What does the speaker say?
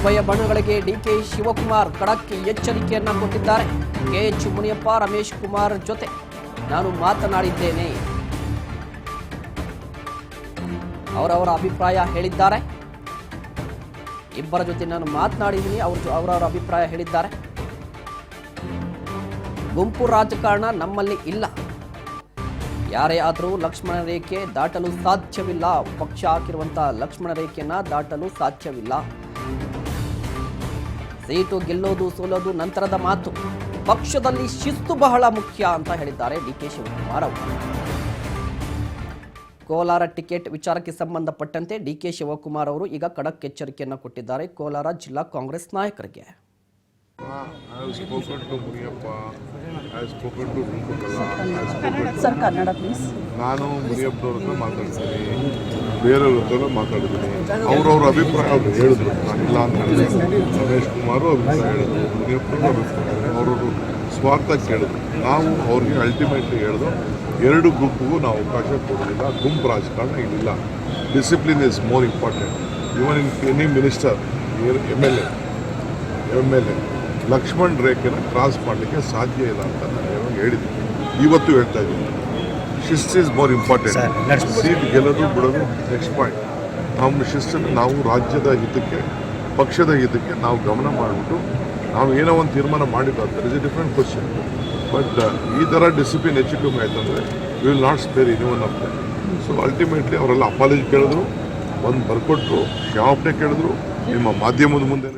ಉಭಯ ಬಣಗಳಿಗೆ ಡಿಕೆ ಶಿವಕುಮಾರ್ ಖಡಕ್ ಎಚ್ಚರಿಕೆಯನ್ನ ಕೊಟ್ಟಿದ್ದಾರೆ. ಕೆಎಚ್ ಮುನಿಯಪ್ಪ ರಮೇಶ್ ಕುಮಾರ್ ಜೊತೆ ನಾನು ಮಾತನಾಡಿದ್ದೇನೆ, ಅವರವರ ಅಭಿಪ್ರಾಯ ಹೇಳಿದ್ದಾರೆ. ಇಬ್ಬರ ಜೊತೆ ನಾನು ಮಾತನಾಡಿದ್ದೀನಿ, ಅವರವರ ಅಭಿಪ್ರಾಯ ಹೇಳಿದ್ದಾರೆ. ಗುಂಪು ರಾಜಕಾರಣ ನಮ್ಮಲ್ಲಿ ಇಲ್ಲ, ಯಾರೇ ಆದರೂ ಲಕ್ಷ್ಮಣ ರೇಖೆ ದಾಟಲು ಸಾಧ್ಯವಿಲ್ಲ. ಪಕ್ಷ ಹಾಕಿರುವಂತಹ ಲಕ್ಷ್ಮಣ ರೇಖೆಯನ್ನ ದಾಟಲು ಸಾಧ್ಯವಿಲ್ಲ. ಸೀಟು ಗೆಲ್ಲೋದು ಸೋಲೋದು ನಂತರದ ಮಾತು, ಪಕ್ಷದಲ್ಲಿ ಶಿಸ್ತು ಬಹಳ ಮುಖ್ಯ ಅಂತ ಹೇಳಿದ್ದಾರೆ ಡಿಕೆ ಶಿವಕುಮಾರ್ ಅವರು. ಕೋಲಾರ ಟಿಕೆಟ್ ವಿಚಾರಕ್ಕೆ ಸಂಬಂಧಪಟ್ಟಂತೆ ಡಿಕೆ ಶಿವಕುಮಾರ್ ಅವರು ಈಗ ಖಡಕ್ ಎಚ್ಚರಿಕೆಯನ್ನು ಕೊಟ್ಟಿದ್ದಾರೆ ಕೋಲಾರ ಜಿಲ್ಲಾ ಕಾಂಗ್ರೆಸ್ ನಾಯಕರಿಗೆ. ನಾನು ಮುನಿಯಪ್ಪನವ್ರ ಹತ್ರ ಮಾತಾಡ್ತೀನಿ, ಬೇರೆಯವ್ರ ಹತ್ರ ಮಾತಾಡಿದ್ದೀನಿ. ಅವ್ರವ್ರ ಅಭಿಪ್ರಾಯ ಅವ್ರು ಹೇಳಿದ್ರು, ನಾನಿಲ್ಲ ಅಂತ ಹೇಳಿದ್ರು. ರಮೇಶ್ ಕುಮಾರು ಅಭಿಪ್ರಾಯ ಹೇಳಿದ್ರು, ಮುನಿಯಪ್ಪನವ್ರ ಅಭಿಪ್ರಾಯ ಅವ್ರವ್ರು ಸ್ವಾರ್ಥ ಕೇಳಿದ್ರು. ನಾವು ಅವ್ರಿಗೆ ಅಲ್ಟಿಮೇಟ್ಲಿ ಹೇಳಿದ್ರು, ಎರಡು ಗುಂಪಿಗೂ ನಾವು ಅವಕಾಶ ಕೊಡೋದಿಲ್ಲ. ಗುಂಪು ರಾಜಕಾರಣ ಇಲ್ಲಿಲ್ಲ. Discipline is more important. Even in any minister, M L A Lakshman ರೇಖೆನ ಕ್ರಾಸ್ ಮಾಡಲಿಕ್ಕೆ ಸಾಧ್ಯ ಇಲ್ಲ ಅಂತ ನಾನು ಹೇಳಿದ್ದೀನಿ. ಇವತ್ತು ಹೇಳ್ತಾ ಇದ್ದೀನಿ, ಶಿಸ್ತು ಇಸ್ ಮೋರ್ ಇಂಪಾರ್ಟೆಂಟ್. ಸೀಟ್ ಗೆಲ್ಲೋದು ಬಿಡೋದು ನೆಕ್ಸ್ಟ್ ಪಾಯಿಂಟ್. ನಮ್ಮ ಶಿಸ್ತನ್ನು ನಾವು ರಾಜ್ಯದ ಹಿತಕ್ಕೆ, ಪಕ್ಷದ ಹಿತಕ್ಕೆ ನಾವು ಗಮನ ಮಾಡಿಬಿಟ್ಟು ನಾವು ಏನೋ ಒಂದು ತೀರ್ಮಾನ ಮಾಡಿದ್ದು there is a different question. But ಈ ಥರ ಡಿಸಿಪ್ಲಿನ್ ಹೆಚ್ಚು ಕಮ್ಮಿ ಆಯ್ತು ಅಂದರೆ we will not spare any one of them. So ultimately ಅವರೆಲ್ಲ ಅಪಾಲಜಿ ಕೇಳಿದ್ರು, ಒಂದು ಬರ್ಕೊಟ್ರು, ಕ್ಷಮಾಪಣೆ ಕೇಳಿದ್ರು. ನಿಮ್ಮ ಮಾಧ್ಯಮದ ಮುಂದೆ